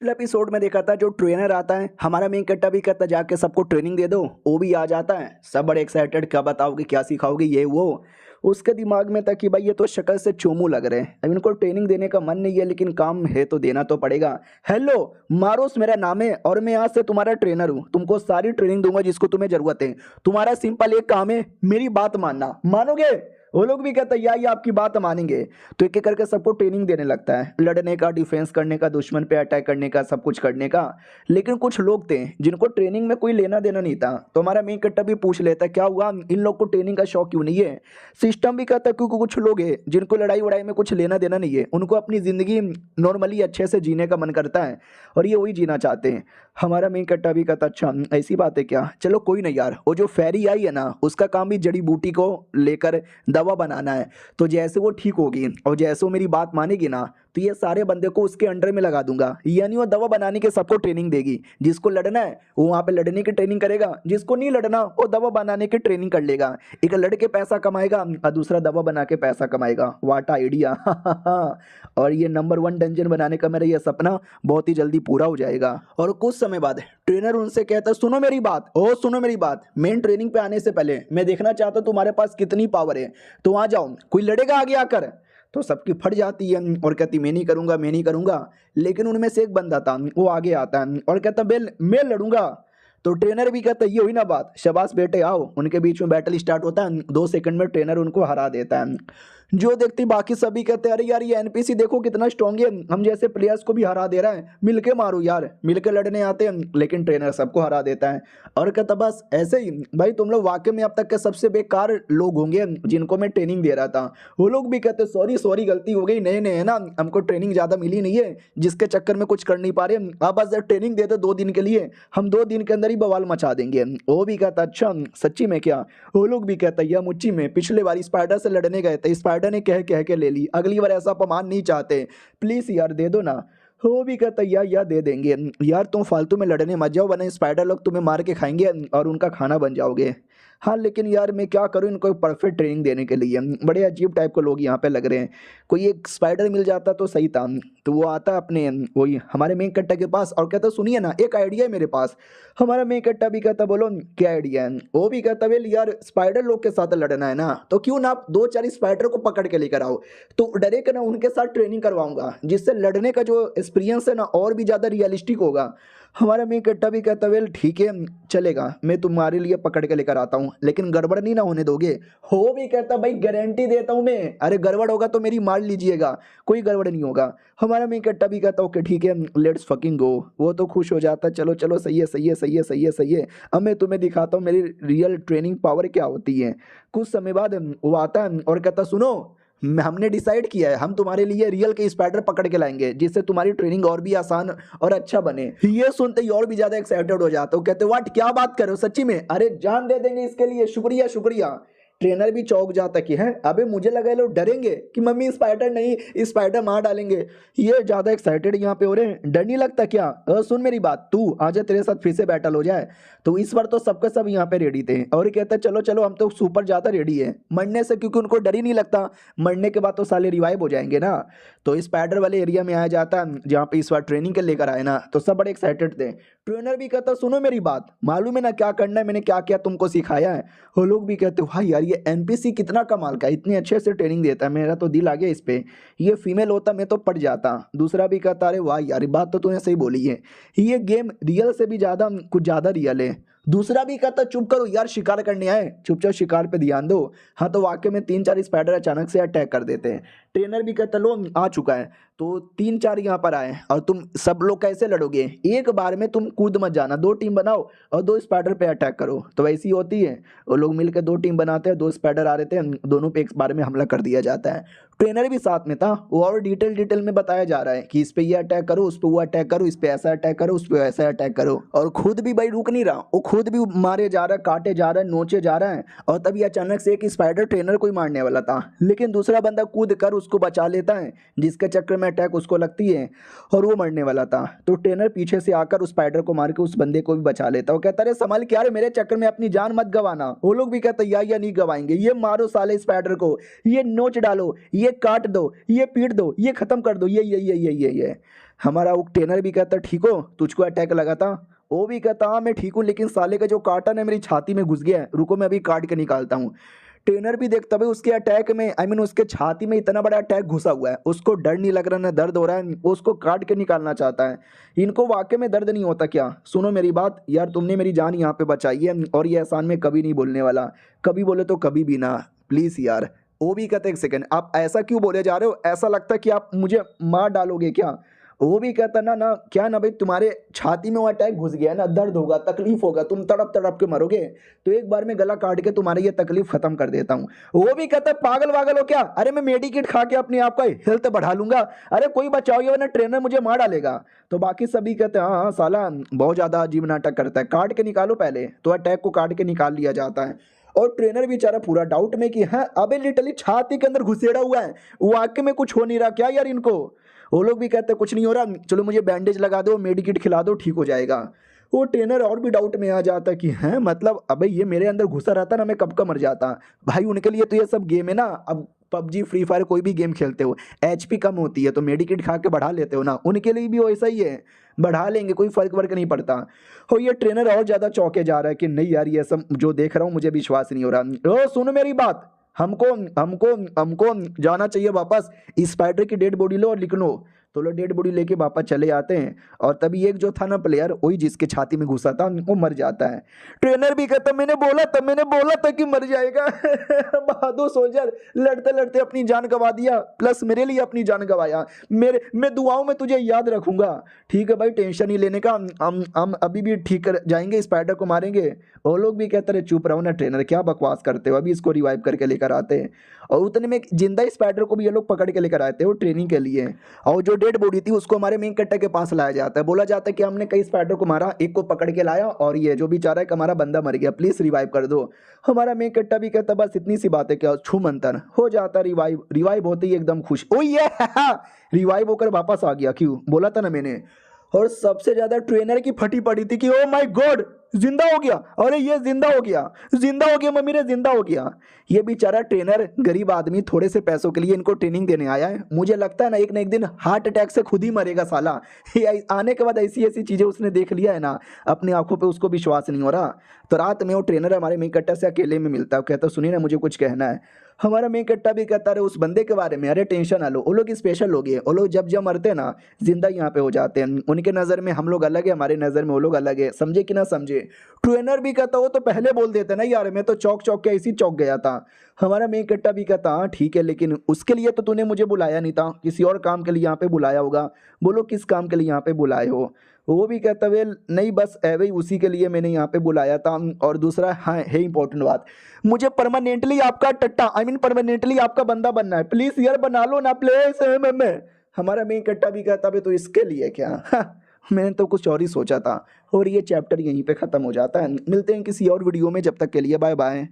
पिछले एपिसोड में देखा था जो ट्रेनर आता है हमारा मेन कट्टा भी कहता जाके सबको ट्रेनिंग दे दो, वो भी आ जाता है। सब बड़े एक्साइटेड, क्या बताओगे क्या सिखाओगे ये वो। उसके दिमाग में था कि भाई ये तो शक्ल से चोमू लग रहे हैं, अब इनको ट्रेनिंग देने का मन नहीं है लेकिन काम है तो देना तो पड़ेगा। हेलो मारोस मेरा नाम है और मैं आज से तुम्हारा ट्रेनर हूँ, तुमको सारी ट्रेनिंग दूंगा जिसको तुम्हें जरूरत है। तुम्हारा सिंपल एक काम है, मेरी बात मानना, मानोगे? वो लोग भी कहते हैं या ये आपकी बात मानेंगे। तो एक एक करके सबको ट्रेनिंग देने लगता है, लड़ने का, डिफेंस करने का, दुश्मन पे अटैक करने का, सब कुछ करने का। लेकिन कुछ लोग थे जिनको ट्रेनिंग में कोई लेना देना नहीं था, तो हमारा मेन कट्टा भी पूछ लेता है क्या हुआ, इन लोग को ट्रेनिंग का शौक क्यों नहीं है। सिस्टम भी कहता है क्योंकि कुछ लोग हैं जिनको लड़ाई वड़ाई में कुछ लेना देना नहीं है, उनको अपनी ज़िंदगी नॉर्मली अच्छे से जीने का मन करता है और ये वही जीना चाहते हैं। हमारा मेन कट्टा भी कहता अच्छा ऐसी बात है क्या, चलो कोई नहीं यार, वो जो फेरी आई है ना उसका काम भी जड़ी बूटी को लेकर दवा बनाना है। तो जैसे वो ठीक होगी और जैसे वो मेरी बात मानेगी ना, तो ये सारे बंदे को उसके अंडर में लगा दूंगा, यानी वो दवा बनाने के सबको ट्रेनिंग देगी। जिसको लड़ना है वो वहाँ पे लड़ने की ट्रेनिंग करेगा, जिसको नहीं लड़ना वो दवा बनाने की ट्रेनिंग कर लेगा। एक लड़के पैसा कमाएगा और दूसरा दवा बना के पैसा कमाएगा। वाट आइडिया। और ये नंबर 1 डंजन बनाने का मेरा ये सपना बहुत ही जल्दी पूरा हो जाएगा। और कुछ समय बाद ट्रेनर उनसे कहता सुनो मेरी बात, ओ सुनो मेरी बात, मेन ट्रेनिंग पे आने से पहले मैं देखना चाहता हूँ तुम्हारे पास कितनी पावर है, तो आ जाओ, कोई लड़ेगा आगे आकर। तो सबकी फट जाती है और कहती मैं नहीं करूंगा, मैं नहीं करूंगा। लेकिन उनमें से एक बंदा था, वो आगे आता है और कहता मैं लड़ूंगा। तो ट्रेनर भी कहता ये हुई ना बात, शाबाश बेटे आओ। उनके बीच में बैटल स्टार्ट होता है, 2 सेकंड में ट्रेनर उनको हरा देता है। जो देखती बाकी सभी कहते हैं अरे यार ये एनपीसी देखो कितना स्ट्रांग है, हम जैसे प्लेयर्स को भी हरा दे रहा है, मिलके मारो यार, मिलके लड़ने आते हैं। लेकिन ट्रेनर सबको हरा देता है और कहता बस ऐसे ही भाई, तुम लोग वाकई में अब तक के सबसे बेकार लोग होंगे जिनको मैं ट्रेनिंग दे रहा था। वो लोग भी कहते सॉरी सॉरी गलती हो गई, नए नए है ना, हमको ट्रेनिंग ज़्यादा मिली नहीं है जिसके चक्कर में कुछ कर नहीं पा रहे, आप बस ट्रेनिंग दे दो 2 दिन के लिए, हम 2 दिन के अंदर ही बवाल मचा देंगे। वो भी कहता अच्छा सच्ची में क्या। वो लोग भी कहता या मुच्ची में पिछले बार स्पाइडर से लड़ने गए थे, स्पाइडर ने कह कह के ले ली, अगली बार ऐसा अपमान नहीं चाहते, प्लीज यार दे दो ना। वो भी कहता या दे देंगे यार, तुम फालतू में लड़ने मत जाओ वरना स्पाइडर लोग तुम्हें मार के खाएंगे और उनका खाना बन जाओगे। हाँ लेकिन यार मैं क्या करूँ इनको परफेक्ट ट्रेनिंग देने के लिए, बड़े अजीब टाइप के लोग यहाँ पे लग रहे हैं, कोई एक स्पाइडर मिल जाता तो सही था। तो वो आता अपने वही हमारे मेन कट्टा के पास और कहता सुनिए ना एक आइडिया है मेरे पास। हमारा मेन कट्टा भी कहता बोलो क्या आइडिया है। वो भी कहता वेल यार स्पाइडर लोग के साथ लड़ना है ना, तो क्यों ना आप 2-4 स्पाइडर को पकड़ के लेकर आओ, तो डरे के ना उनके साथ ट्रेनिंग करवाऊंगा, जिससे लड़ने का जो एक्सपीरियंस है ना और भी ज़्यादा रियलिस्टिक होगा। हमारा मेन कट्टा भी कहता वेल ठीक है चलेगा, मैं तुम्हारे लिए पकड़ के लेकर आता हूँ लेकिन गड़बड़ नहीं ना होने दोगे। हो भी कहता भाई गारंटी देता हूँ मैं, अरे गड़बड़ होगा तो मेरी मार लीजिएगा, कोई गड़बड़ नहीं होगा। हमारा मेन कट्टा भी कहता ओके ठीक है लेट्स फकिंग गो। वो तो खुश हो जाता चलो चलो सही है सही है सही है सही है सही है, अब मैं तुम्हें दिखाता हूँ मेरी रियल ट्रेनिंग पावर क्या होती है। कुछ समय बाद वो आता है और कहता सुनो हमने डिसाइड किया है, हम तुम्हारे लिए रियल के स्पाइडर पकड़ के लाएंगे जिससे तुम्हारी ट्रेनिंग और भी आसान और अच्छा बने। ये सुनते ही और भी ज्यादा एक्साइटेड हो जाते हो, कहते व्हाट क्या बात कर रहे हो सच्ची में, अरे जान दे देंगे इसके लिए, शुक्रिया शुक्रिया। ट्रेनर भी चौंक जाता कि है अबे मुझे लगा ये लोग डरेंगे कि मम्मी स्पाइडर नहीं स्पाइडर मार डालेंगे, ये ज्यादा एक्साइटेड यहाँ पे हो रहे हैं, डर नहीं लगता क्या। सुन मेरी बात, तू आजा तेरे साथ फिर से बैटल हो जाए। तो इस बार तो सबके सब यहाँ पे रेडी थे और ये कहता चलो चलो हम तो सुपर ज्यादा रेडी है मरने से, क्योंकि उनको डर ही नहीं लगता, मरने के बाद तो साले रिवाइव हो जाएंगे ना। तो स्पाइडर वाले एरिया में आया जाता जहाँ पे इस बार ट्रेनिंग के लेकर आए ना, तो सब बड़े एक्साइटेड थे। ट्रेनर भी कहता सुनो मेरी बात, मालूम है ना क्या करना है, मैंने क्या क्या तुमको सिखाया है। वो लोग भी कहते भाई यार ये एनपीसी कितना कमाल का, इतनी अच्छे से ट्रेनिंग देता है, मेरा तो दिल आ गया इस पे, ये फीमेल होता मैं तो पड़ जाता। दूसरा भी कहता अरे वाह यार बात तो तूने सही बोली है, ये गेम रियल से भी ज़्यादा कुछ ज़्यादा रियल है। दूसरा भी कहता चुप करो यार शिकार करने आए, चुपचाप शिकार पे ध्यान दो। हाँ तो वाकई में 3-4 स्पाइडर अचानक से अटैक कर देते हैं। ट्रेनर भी कहता लो आ चुका है, तो 3-4 यहाँ पर आए और तुम सब लोग कैसे लड़ोगे, एक बार में तुम कूद मत जाना, 2 टीम बनाओ और 2 स्पाइडर पे अटैक करो। तो वैसी होती है, वो लोग मिलकर 2 टीम बनाते हैं, 2 स्पाइडर आ रहे थे, दोनों पे एक बार में हमला कर दिया जाता है। ट्रेनर भी साथ में था, वो और डिटेल में बताया जा रहा है कि इस पे ये अटैक करो, उस पे वो अटैक करो, इस पे ऐसा अटैक करो, उस पे ऐसा अटैक करो। और खुद भी भाई रुक नहीं रहा, वो खुद भी मारे जा रहा है, काटे जा रहा है, नोचे जा रहा है। और तभी अचानक से एक स्पाइडर ट्रेनर को ही मारने वाला था, लेकिन दूसरा बंदा कूद कर उसको बचा लेता है, जिसके चक्कर में अटैक उसको लगती है और वो मरने वाला था। तो ट्रेनर पीछे से आकर उस स्पाइडर को मार के उस बंदे को भी बचा लेता है। वो कहता है संभाल के यार मेरे चक्कर में अपनी जान मत गवाना। वो लोग भी कहते या नहीं गवाएंगे, ये मारो साले स्पाइडर को, ये नोच डालो, ये काट दो, ये पीट दो, ये खत्म कर दो, ये। हमारा वो ट्रेनर भी कहता ठीक हो, तुझको अटैक लगा था? वो भी कहता हाँ मैं ठीक हूँ, लेकिन साले का जो काटन है मेरी छाती में घुस गया है, रुको मैं अभी काट के निकालता हूँ। ट्रेनर भी देखता भाई उसके अटैक में उसके छाती में इतना बड़ा अटैक घुसा हुआ है, उसको डर नहीं लग रहा ना दर्द हो रहा है, वो उसको काट के निकालना चाहता है। इनको वाकई में दर्द नहीं होता क्या? सुनो मेरी बात यार, तुमने मेरी जान यहाँ पे बचाई है और ये एहसान में कभी नहीं भूलने वाला, कभी बोले तो कभी भी ना, प्लीज़ यार। वो भी कहते एक सेकंड, आप ऐसा क्यों बोले जा रहे हो? ऐसा लगता है कि आप मुझे मार डालोगे क्या? वो भी कहता ना ना क्या ना भाई, तुम्हारे छाती में वो अटैक घुस गया है ना, दर्द होगा, तकलीफ होगा, तुम तड़प तड़प के मरोगे, तो एक बार में गला काट के तुम्हारी ये तकलीफ खत्म कर देता हूँ। वो भी कहता पागल वागल हो क्या? अरे मैं मेडिकेट खा के अपने आप का हेल्थ बढ़ा लूंगा, अरे कोई बचाओगे वरना ट्रेनर मुझे मार डालेगा। तो बाकी सभी कहते हैं हाँ हाँ साला बहुत ज्यादा अजीब नाटक करता है, काट के निकालो पहले। तो अटैक को काट के निकाल लिया जाता है और ट्रेनर बेचारा पूरा डाउट में कि हाँ अबे लिटरली छाती के अंदर घुसेड़ा हुआ है, वाकई में कुछ हो नहीं रहा क्या यार इनको? वो लोग भी कहते हैं कुछ नहीं हो रहा, चलो मुझे बैंडेज लगा दो, मेडिकेट खिला दो, ठीक हो जाएगा। वो ट्रेनर और भी डाउट में आ जाता कि हैं मतलब अबे ये मेरे अंदर घुसा रहता ना, मैं कब का मर जाता। भाई उनके लिए तो ये सब गेम है ना, अब पबजी फ्री फायर कोई भी गेम खेलते हो एचपी कम होती है तो मेडिकेट खा के बढ़ा लेते हो ना, उनके लिए भी वैसा ही है, बढ़ा लेंगे, कोई फर्क वर्क नहीं पड़ता। और ये ट्रेनर और ज़्यादा चौंके जा रहा है कि नहीं यार ये सब जो देख रहा हूँ मुझे विश्वास नहीं हो रहा। ओ सुनो मेरी बात, हमको हमको हमको जाना चाहिए वापस, स्पाइडर की डेड बॉडी लो और लिख लो। तो लोग डेड बॉडी लेके वापस चले आते हैं और तभी एक जो था ना प्लेयर, वही जिसके छाती में घुसा था, वो मर जाता है। ट्रेनर भी कहता मैंने बोला था कि मर जाएगा। बहादुर सोल्जर लड़ते लड़ते अपनी जान गंवा दिया, प्लस मेरे लिए अपनी जान गंवाया। मैं दुआओं में तुझे याद रखूंगा। ठीक है भाई टेंशन नहीं लेने का, हम अभी भी ठीक कर जाएंगे, स्पाइडर को मारेंगे। वो लोग भी कहते रहे चुप रहो ना ट्रेनर, क्या बकवास करते हो, अभी इसको रिवाइव करके लेकर आते हैं। और उतने में जिंदा स्पाइडर को भी ये लोग पकड़ के लेकर आते हैं वो ट्रेनिंग के लिए। और जो डेड बॉडी थी उसको हमारे मेन कट्टा के पास लाया जाता है, बोला जाता है कि हमने कई स्पाइडर को मारा, एक को पकड़ के लाया और ये जो बेचारा है कि हमारा बंदा मर गया, प्लीज रिवाइव कर दो। हमारा मेन कट्टा भी कहता बस इतनी सी बात है, क्या छू मंतर हो जाता रिवाइव। रिवाइव होते ही एकदम खुश, ओ ये रिवाइव होकर वापस आ गया, क्यों बोला था ना मैंने। और सबसे ज्यादा ट्रेनर की फटी पड़ी थी कि ओ माय गॉड जिंदा हो गया, अरे ये जिंदा हो गया, जिंदा हो गया, मम्मी रे जिंदा हो गया। ये बेचारा ट्रेनर गरीब आदमी थोड़े से पैसों के लिए इनको ट्रेनिंग देने आया है, मुझे लगता है ना एक दिन हार्ट अटैक से खुद ही मरेगा साला। ये आने के बाद ऐसी ऐसी चीजें उसने देख लिया है ना, अपनी आंखों पे उसको विश्वास नहीं हो रहा। तो रात में वो ट्रेनर हमारे मेन कट्टा से अकेले में मिलता है, कहता सुनिए ना मुझे कुछ कहना है। हमारा मेन कट्टा भी कहता रहे उस बंदे के बारे में, अरे टेंशन ना लो, वो लोग स्पेशल लोग हैं, वो लोग जब जब मरते हैं ना जिंदा यहाँ पे हो जाते हैं, उनके नज़र में हम लोग अलग है, हमारे नज़र में वो लोग अलग है, समझे कि ना समझे। ट्रेनर भी कहता हो तो पहले बोल देते ना यार, मैं तो चौक चौक के ऐसी चौक गया था। हमारा मेन कट्टा भी कहता हाँ ठीक है, लेकिन उसके लिए तो तूने मुझे बुलाया नहीं था, किसी और काम के लिए यहाँ पे बुलाया होगा, बोलो किस काम के लिए यहाँ पे बुलाए हो। वो भी कहता वेल नहीं बस एवे ही उसी के लिए मैंने यहाँ पे बुलाया था। और दूसरा हाँ है इंपॉर्टेंट बात, मुझे परमानेंटली आपका टट्टा परमानेंटली आपका बंदा बनना है, प्लीज यार बना लो ना प्लीज। हमारा मेन कट्टा भी कहता भाई तो इसके लिए क्या मैंने तो कुछ और ही सोचा था। और ये चैप्टर यहीं पे खत्म हो जाता है, मिलते हैं किसी और वीडियो में, जब तक के लिए बाय बाय।